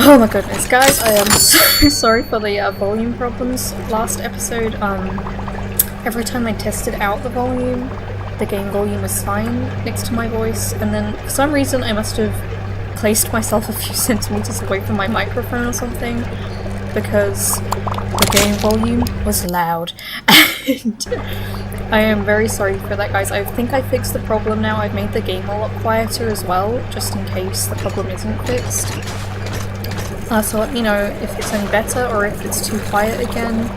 Oh my goodness, guys, I am so sorry for the volume problems last episode. Every time I tested out the volume, the game volume was fine next to my voice, and then for some reason I must have placed myself a few centimeters away from my microphone or something, because the game volume was loud. And I am very sorry for that, guys. I think I fixed the problem now. I've made the game a lot quieter as well, just in case the problem isn't fixed. So let me know if it's any better or if it's too quiet again.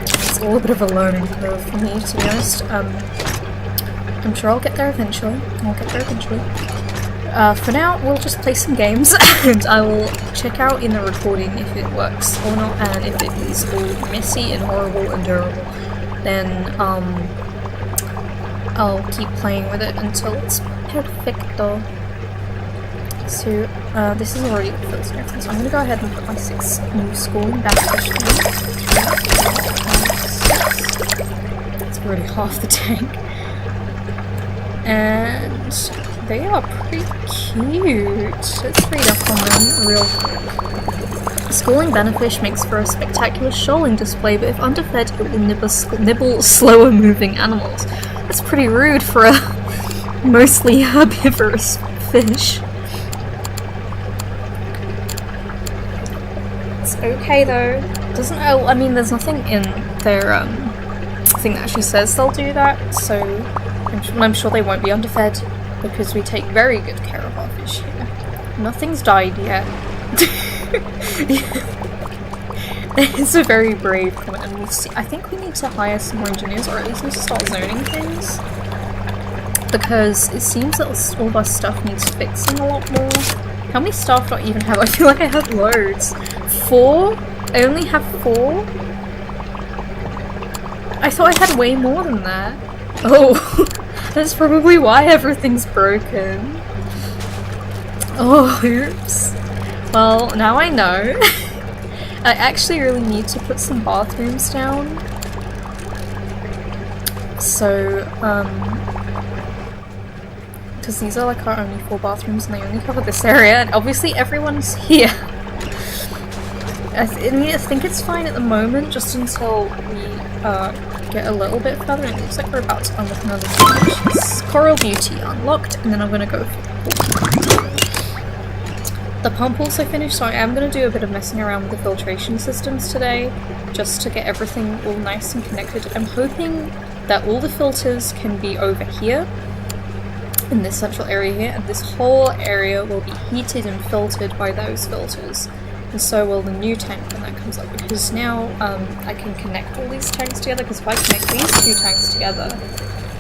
It's all a bit of a learning curve for me, to be honest. I'm sure I'll get there eventually. For now, we'll just play some games, and I will check out in the recording if it works or not, and if it is all messy and horrible and terrible, then I'll keep playing with it until it's perfecto. So, this is already the first next, so I'm going to go ahead and put my 6 new schooling back. It's already half the tank. And they are pretty cute. Let's read up on them real quick. Schooling bannerfish makes for a spectacular shoaling display, but if underfed it will nibble slower moving animals. That's pretty rude for a mostly herbivorous fish. It's okay though. Doesn't I mean there's nothing in their thing that actually says they'll do that, so I'm sure they won't be underfed because we take very good care of our fish here. Nothing's died yet. It's a very brave comment, and I think we need to hire some more engineers, or at least need to start zoning things, because it seems that all of our stuff needs fixing a lot more. How many staff do I even have? I feel like I have loads. 4? I only have 4? I thought I had way more than that. Oh, that's probably why everything's broken. Oh, oops. Well, now I know. I actually really need to put some bathrooms down. So, because these are like our only 4 bathrooms and they only cover this area, and obviously everyone's here. I think it's fine at the moment, just until we get a little bit further. It looks like we're about to unlock another thing, which is Coral Beauty unlocked, and then I'm going to go for the pump also finished, so I am going to do a bit of messing around with the filtration systems today, just to get everything all nice and connected. I'm hoping that all the filters can be over here, in this central area here, and this whole area will be heated and filtered by those filters. And so will the new tank when that comes up, because now I can connect all these tanks together, because if I connect these 2 tanks together,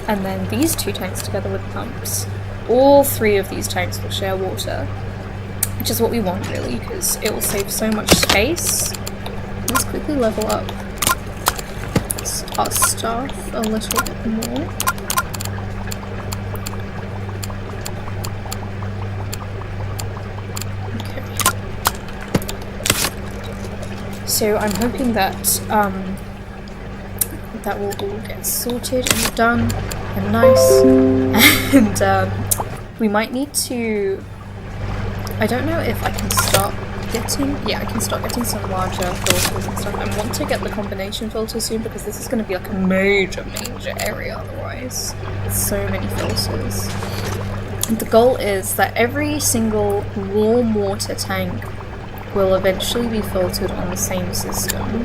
and then these 2 tanks together with pumps, all 3 of these tanks will share water, which is what we want really, because it will save so much space. Let's quickly level up our staff a little bit more. So I'm hoping that that will all get sorted and done and nice, and we might need to, I don't know if I can start getting, I can start getting some larger filters and stuff. I want to get the combination filter soon, because this is going to be like a major area otherwise. So many filters. And the goal is that every single warm water tank will eventually be filtered on the same system,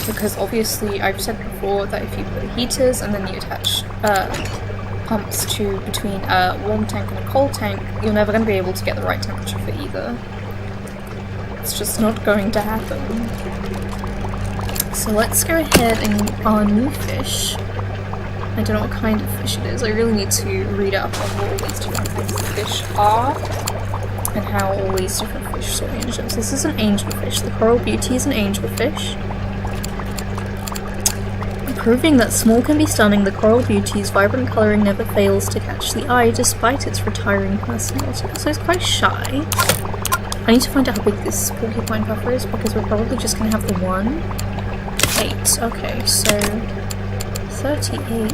because obviously I've said before that if you put heaters and then you attach pumps to between a warm tank and a cold tank, you're never going to be able to get the right temperature for either. It's just not going to happen. So let's go ahead and our new fish. I don't know what kind of fish it is. I really need to read up on what all these different kinds of fish are, and how all these different fish sort of angels. This is an angelfish. The Coral Beauty is an angelfish. Proving that small can be stunning, the Coral Beauty's vibrant colouring never fails to catch the eye despite its retiring personality. So it's quite shy. I need to find out how big this porcupine puffer is, because we're probably just going to have the one. 8. Okay, so 38.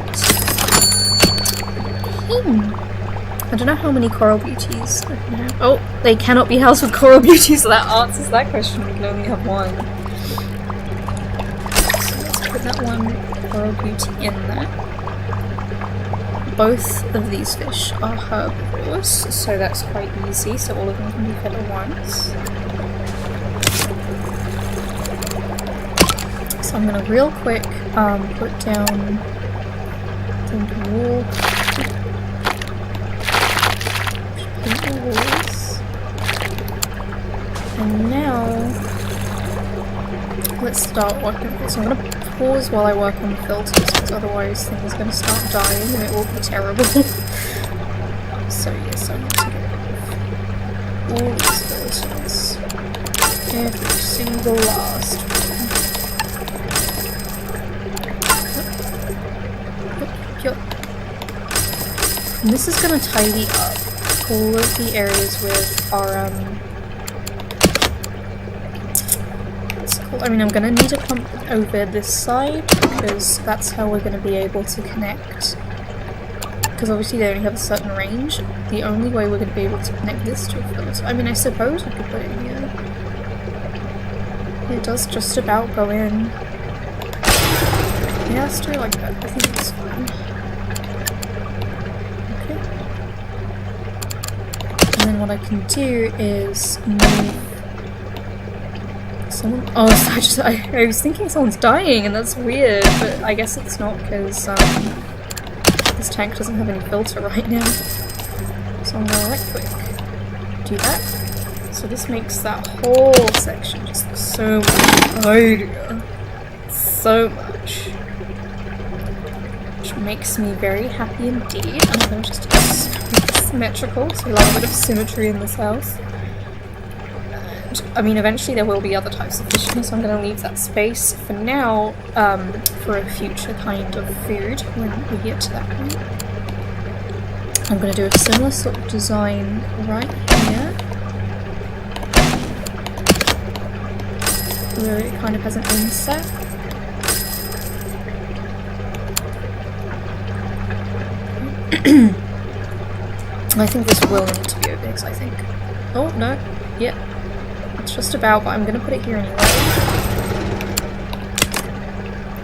I don't know how many coral beauties I can have. Oh, they cannot be housed with coral beauties, so that answers that question. We can only have one. So let's put that one coral beauty in there. Both of these fish are herbivores, so that's quite easy, so all of them can be fed at once. So I'm gonna real quick put down the wall. Paint the walls. And now let's start working with this. I'm gonna pause while I work on the filters because otherwise things are gonna start dying and it will be terrible. So yes, I need to get rid of all these filters. Every single last one. And this is going to tidy up all of the areas with our, what's it called? I mean, I'm going to need a pump over this side, because that's how we're going to be able to connect. Because obviously they only have a certain range. The only way we're going to be able to connect this to a filter. I mean, I suppose we could put it in here. It does just about go in. Yeah, let's do it like that. I think it's fine. And then what I can do is move someone. Oh, so I was thinking someone's dying, and that's weird, but I guess it's not because this tank doesn't have any filter right now. So I'm gonna right quick do that. So this makes that whole section just so much tidier. So much. Which makes me very happy indeed. I'm gonna just symmetrical, so we love a bit of symmetry in this house. And, I mean, eventually there will be other types of fish, so I'm going to leave that space for now for a future kind of food when we get to that point. I'm going to do a similar sort of design right here, where it kind of has an inset. I think this will need to be over because I think... Oh, no. Yep. It's just about, but I'm going to put it here anyway.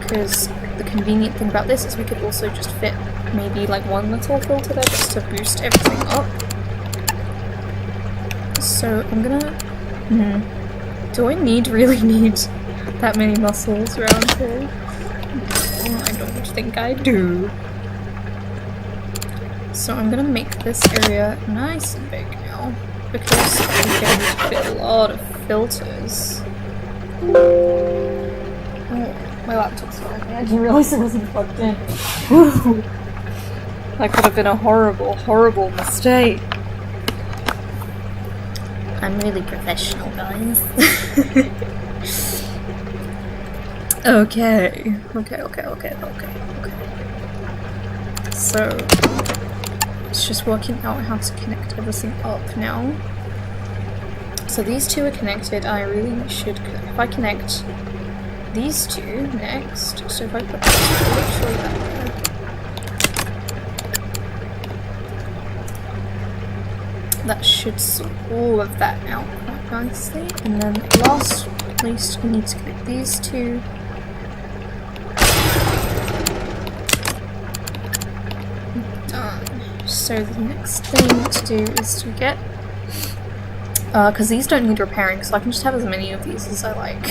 Because the convenient thing about this is we could also just fit maybe like one little filter there just to boost everything up. So I'm going to... Do I really need that many mussels around here? No, I don't think I do. So I'm gonna make this area nice and big now, because we can fit a lot of filters. Oh, my laptop's fine. I didn't realise it wasn't plugged in. Whew. That could have been a horrible, horrible mistake. I'm really professional, guys. Okay. So... it's just working out how to connect everything up now. So these two are connected. I really should, if I connect these two next, so if I put this literally that there, that should sort all of that out quite nicely. And then last but least, we need to connect these two. So the next thing to do is to get, because these don't need repairing, so I can just have as many of these as I like.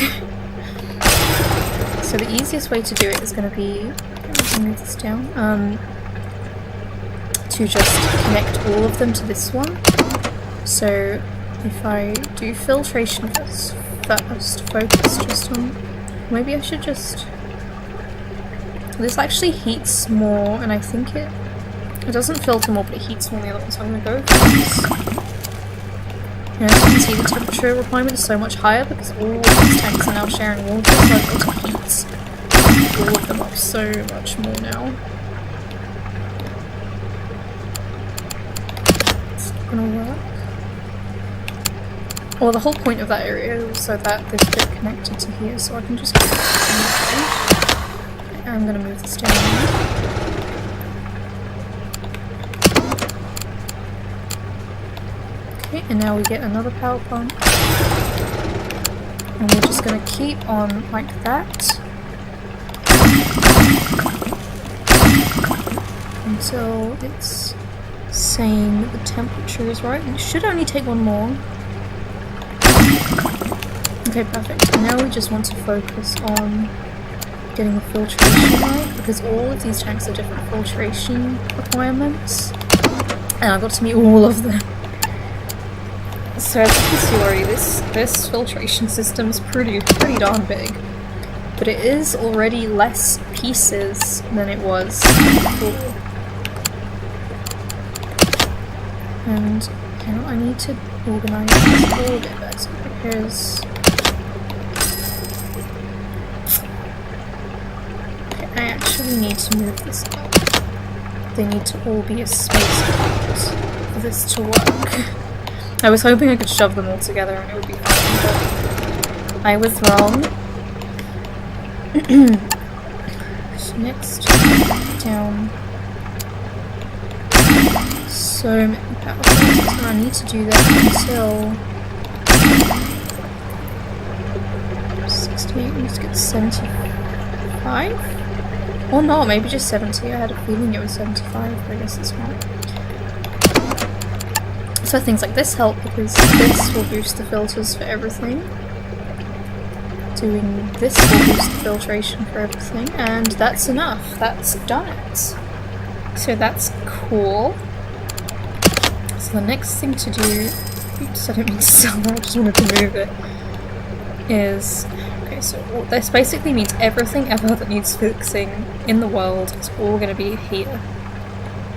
So the easiest way to do it is going to be, move this down, to just connect all of them to this one. So if I do filtration first, focus just on, maybe I should just, this actually heats more, and I think it doesn't filter more, but it heats more than the other one, so I'm going to go for this. Now as you can see, the temperature requirement is so much higher because all of these tanks are now sharing water, so I'm able to heat all of them up so much more now. It's not going to work. Well, the whole point of that area is so that this bit connected to here, so I can just... I'm going to move this down now. Okay, and now we get another power plant. And we're just gonna keep on like that until it's saying that the temperature is right. And it should only take one more. Okay, perfect. And now we just want to focus on getting the filtration right, because all of these tanks are different filtration requirements. And I got to meet all of them. So as you can see already, this filtration system is pretty darn big. But it is already less pieces than it was before. And you know, I need to organize this all a bit better because I actually need to move this up. They need to all be a space apart for this to work. I was hoping I could shove them all together and it would be fine, but I was wrong. So next, down so many power sources, and I need to do that until 68. We need to get 75? Or not, maybe just 70. I had a feeling it was 75, but I guess it's not. So things like this help because this will boost the filters for everything. Doing this will boost the filtration for everything, and that's enough. That's done it. So that's cool. So the next thing to do, oops, I didn't mean to sell that, I just wanted to move it, is, okay, so this basically means everything ever that needs fixing in the world is all going to be here.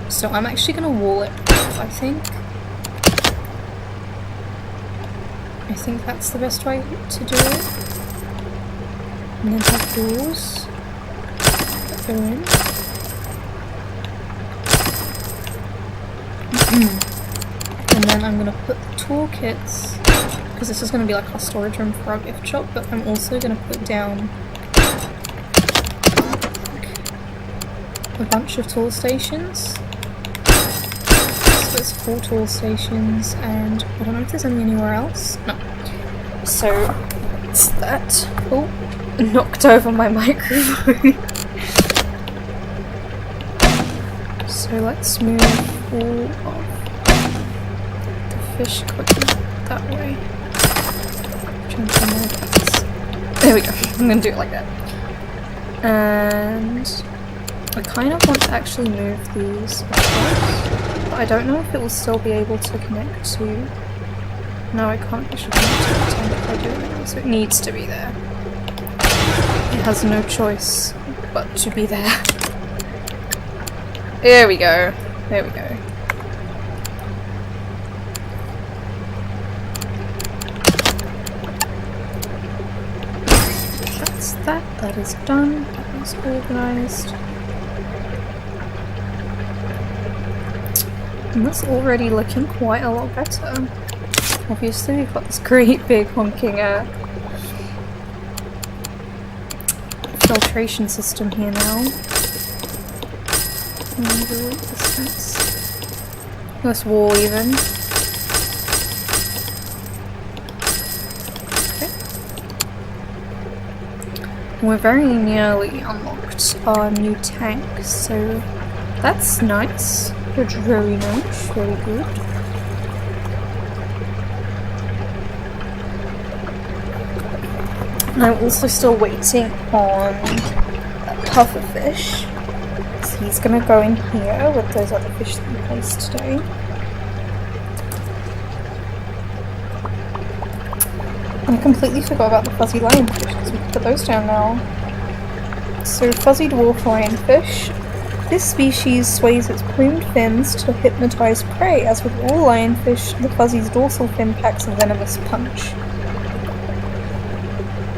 So I'm actually going to wall it off, I think. I think that's the best way to do it. And then have doors that go in. And then I'm going to put the toolkits, because this is going to be like our storage room for our gift shop, but I'm also going to put down a bunch of tool stations. So there's 4 tool stations, and I don't know if there's any anywhere else. No. So it's that. Oh, knocked over my microphone. So let's move all of the fish equipment that way. There we go. I'm gonna do it like that. And I kind of want to actually move these across, but I don't know if it will still be able to connect to. No, I can't actually connect to the tank if I do it now, so it needs to be there. It has no choice but to be there. There we go. There we go. That's that. That is done. That is organised. And that's already looking quite a lot better. Obviously we've got this great big honking filtration system here now. This wall even. Okay. We're very nearly unlocked our new tank, so that's nice. That's very nice, very good. And I'm also still waiting on a pufferfish. So he's gonna go in here with those other fish that we placed today. And I completely forgot about the fuzzy lionfish because we can put those down now. So fuzzy dwarf lionfish. This species sways its plumed fins to hypnotize prey. As with all lionfish, the fuzzy's dorsal fin packs a venomous punch.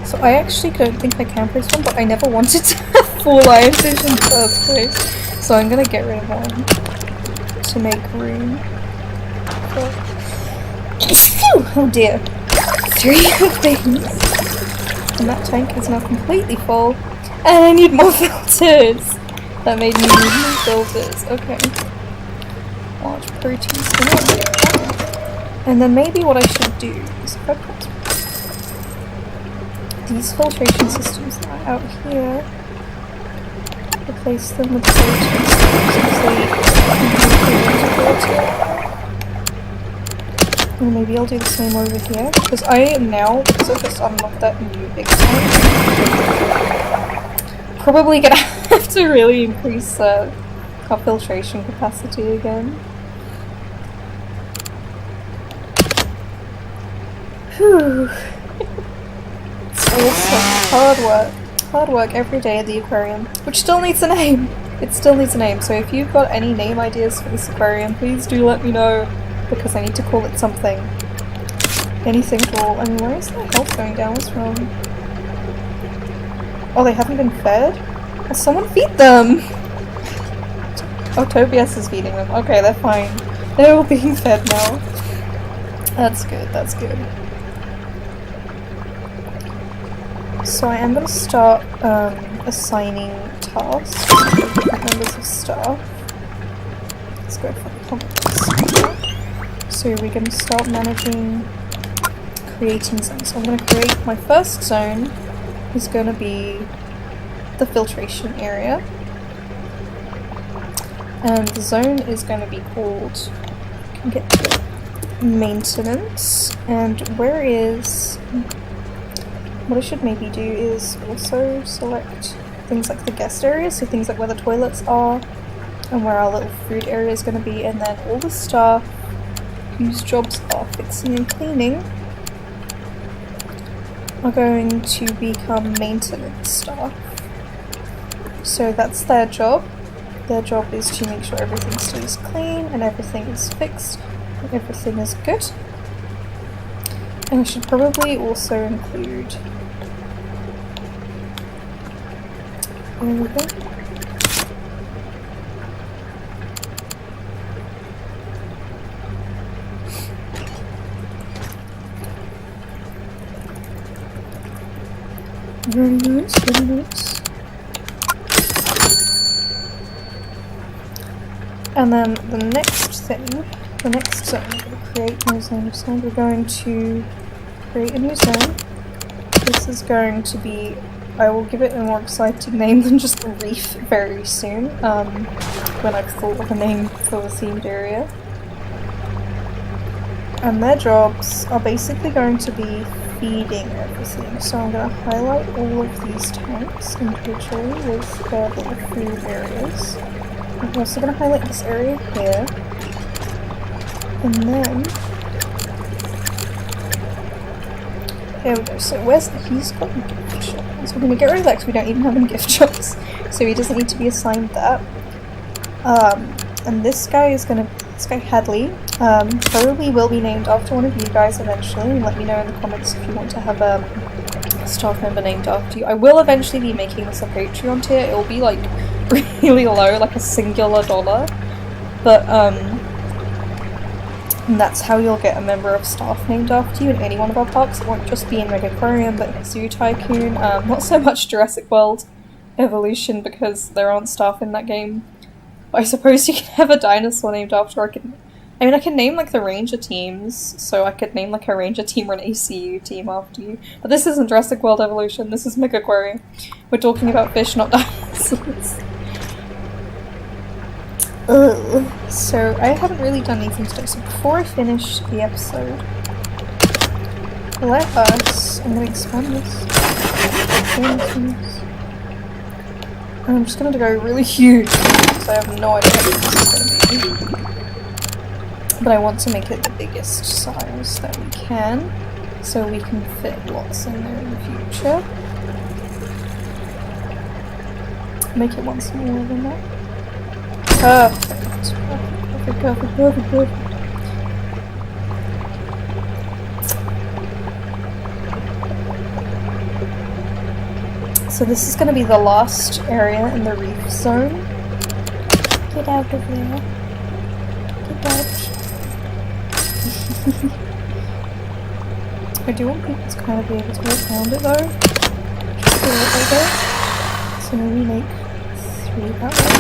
So I actually don't think I can this one, but I never wanted to have 4 lionfish in the first place. So I'm gonna get rid of one to make room for... Oh dear. 3 things. And that tank is now completely full. And I need more filters! That made me need more filters. Okay. Large protein spinner. And then maybe what I should do is if I put these filtration systems that are out here, replace them with filters because they and maybe I'll do the same over here, because I am now, because I just unlocked that new big tank, probably gonna have to really increase our filtration capacity again. Whew. It's awesome. Hard work every day at the aquarium, which still needs a name. It still needs a name, so if you've got any name ideas for this aquarium, please do let me know, because I need to call it something. Anything cool. I mean, where is their health going down? What's wrong? Oh, they haven't been fed? Well, someone feed them! Oh, Tobias is feeding them. Okay, they're fine. They're all being fed now. That's good, that's good. So I am going to start assigning tasks to different members of staff. Let's go for the complex. So we're going to start managing creating zones. So I'm going to create my first zone is going to be the filtration area. And the zone is going to be called, I can get to it, maintenance. And what I should maybe do is also select things like the guest area, so things like where the toilets are and where our little food area is going to be, and then all the staff whose jobs are fixing and cleaning are going to become maintenance staff. So that's their job. Their job is to make sure everything stays clean and everything is fixed and everything is good. And I should probably also include... There we go. Very nice, very nice. And then the next thing, the next zone, we're going to create my zone of sound. We're going to create a new zone. This is going to be, I will give it a more exciting name than just Reef very soon, when I've thought of a name for the themed area. And their jobs are basically going to be feeding everything. So I'm going to highlight all of these tanks individually with their little food areas. I'm also going to highlight this area here. And then... There we go. So where's he's got a gift shop. So we're going to get rid of that because we don't even have any gift shops. So he doesn't need to be assigned that. And this guy is going to... This guy Hadley probably will be named after one of you guys eventually, and let me know in the comments if you want to have a staff member named after you. I will eventually be making this a Patreon tier. It will be like really low, like a singular $1, but and that's how you'll get a member of staff named after you in any one of our parks. It won't just be in Megaquarium, but in Zoo Tycoon. Not so much Jurassic World Evolution because there aren't staff in that game. I suppose you can have a dinosaur named after. I can name like the ranger teams, so I could name like a ranger team or an ACU team after you. But this isn't Jurassic World Evolution, this is Megaquarium. We're talking about fish, not dinosaurs. Ugh. So I haven't really done anything today, so before I finish the episode, let us... I'm gonna expand this. I'm just going to go really huge, because I have no idea how big this is going to be. But I want to make it the biggest size that we can, so we can fit lots in there in the future. Make it one smaller than that. Perfect. Perfect, perfect, perfect, perfect. So this is going to be the last area in the reef zone. Get out of there. Get out. I do want people to kind of be able to walk around it though. Just a little bit. So maybe make 3 that way.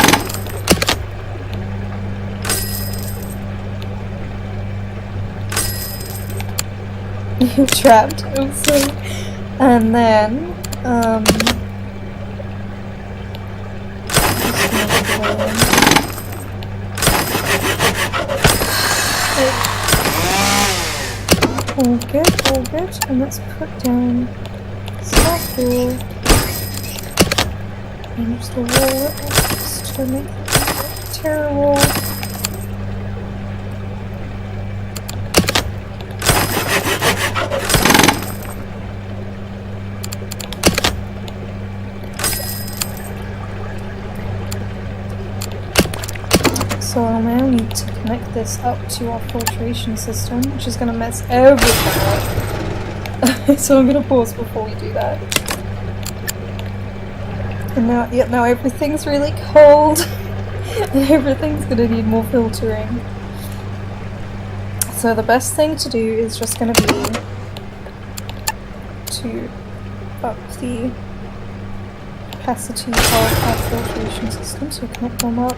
You're trapped. I'm sorry. And then, all good, all good. And let's put down sparkle. And just a wall just to make it terrible. So I'll now need to connect this up to our filtration system, which is going to mess everything up. So I'm going to pause before we do that. And now, yep, now everything's really cold, and everything's going to need more filtering. So the best thing to do is just going to be to up the capacity of our filtration system, so connect them up.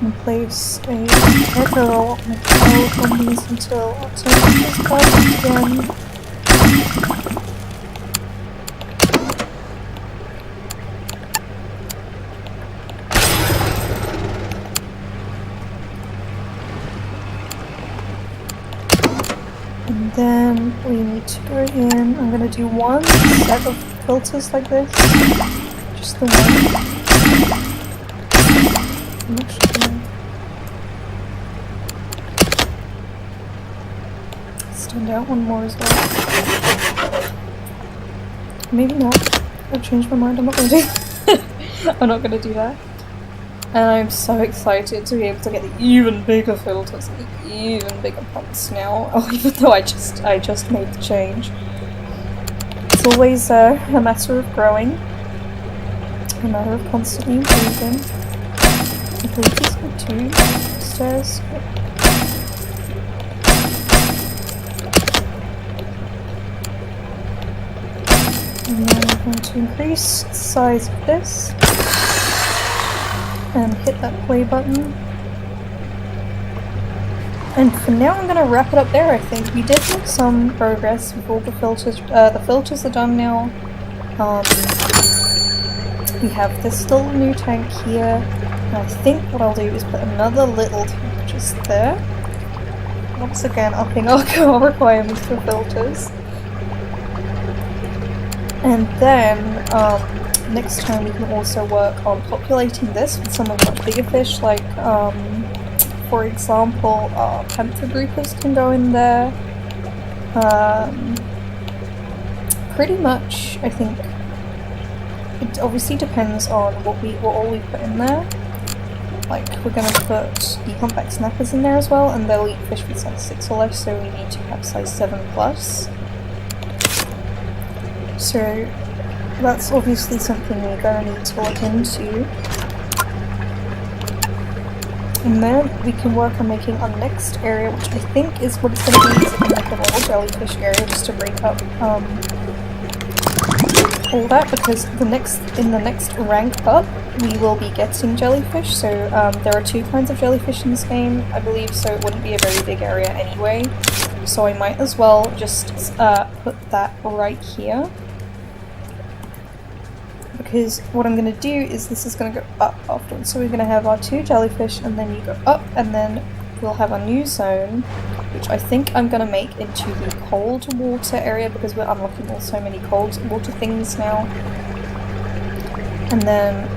And place a regular hold on these until our temperature is balanced again. And then we need to go in. I'm going to do one set of filters like this. Just the one. I'm not sure. Stand out one more as well. Maybe not. I've changed my mind. I'm not going to do I'm not going to do that. And I'm so excited to be able to get the even bigger filters, the even bigger pumps now. Oh, even though I just made the change. It's always a matter of growing, a matter of constantly improving. I believe these are 2 stairs. And then I'm going to increase the size of this and hit that play button. And for now I'm going to wrap it up there, I think. We did make some progress with all the filters. The filters are done now. We have this little new tank here. And I think what I'll do is put another little tank just there. Once again, upping our requirements for filters. And then, next time we can also work on populating this with some of the much bigger fish, like, for example, panther groupers can go in there. Pretty much, I think, it obviously depends on what all we put in there. Like, we're going to put the humpback snappers in there as well, and they'll eat fish with size 6 or less, so we need to have size 7 plus. So that's obviously something we're going to need to look into. And then we can work on making our next area, which I think is what it's going to be, is like a little jellyfish area just to break up all that, because in the next rank up we will be getting jellyfish. So there are 2 kinds of jellyfish in this game, I believe, so it wouldn't be a very big area anyway. So I might as well just put that right here. Because what I'm going to do is this is going to go up afterwards. So we're going to have our 2 jellyfish, and then you go up, and then we'll have our new zone, which I think I'm going to make into the cold water area, because we're unlocking all so many cold water things now. And then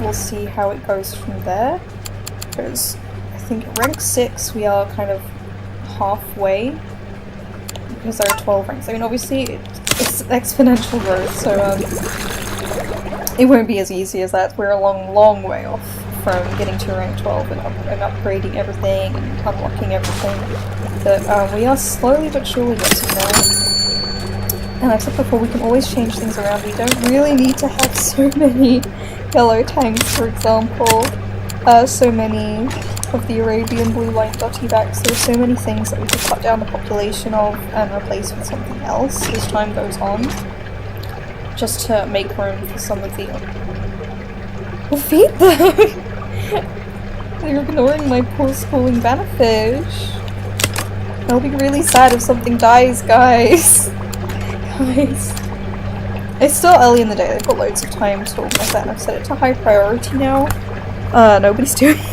we'll see how it goes from there, because I think at rank 6 we are kind of halfway, because there are 12 ranks. I mean, obviously it's exponential growth, so it won't be as easy as that. We're a long way off from getting to rank 12 and upgrading everything and unlocking everything. But we are slowly but surely getting there. And I said before, we can always change things around. We don't really need to have so many yellow tanks, for example. So many of the Arabian blue line dotty backs. There are so many things that we could cut down the population of and replace with something else as time goes on, just to make room for some of the... We'll feed them! They're ignoring my poor schooling bannerfish. I'll be really sad if something dies, guys. Guys. It's still early in the day, they've got loads of time to organize that, and I've set it to high priority now. Nobody's doing it.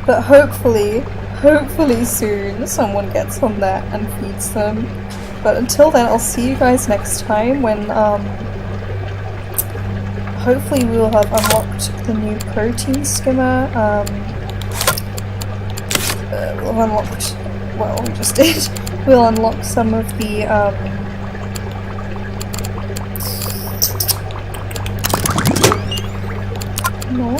But hopefully soon someone gets on that and feeds them. But until then, I'll see you guys next time when, hopefully we will have unlocked the new protein skimmer. We'll have unlocked, well, we just did. We'll unlock some of the, no.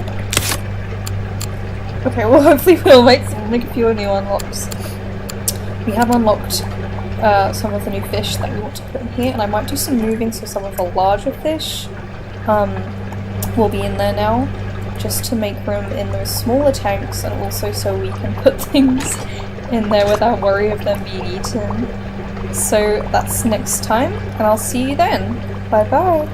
Okay, well hopefully we'll make a few new unlocks. We have unlocked some of the new fish that we want to put in here, and I might do some moving so some of the larger fish will be in there now, just to make room in those smaller tanks, and also so we can put things in there without worry of them being eaten. So that's next time, and I'll see you then. Bye bye!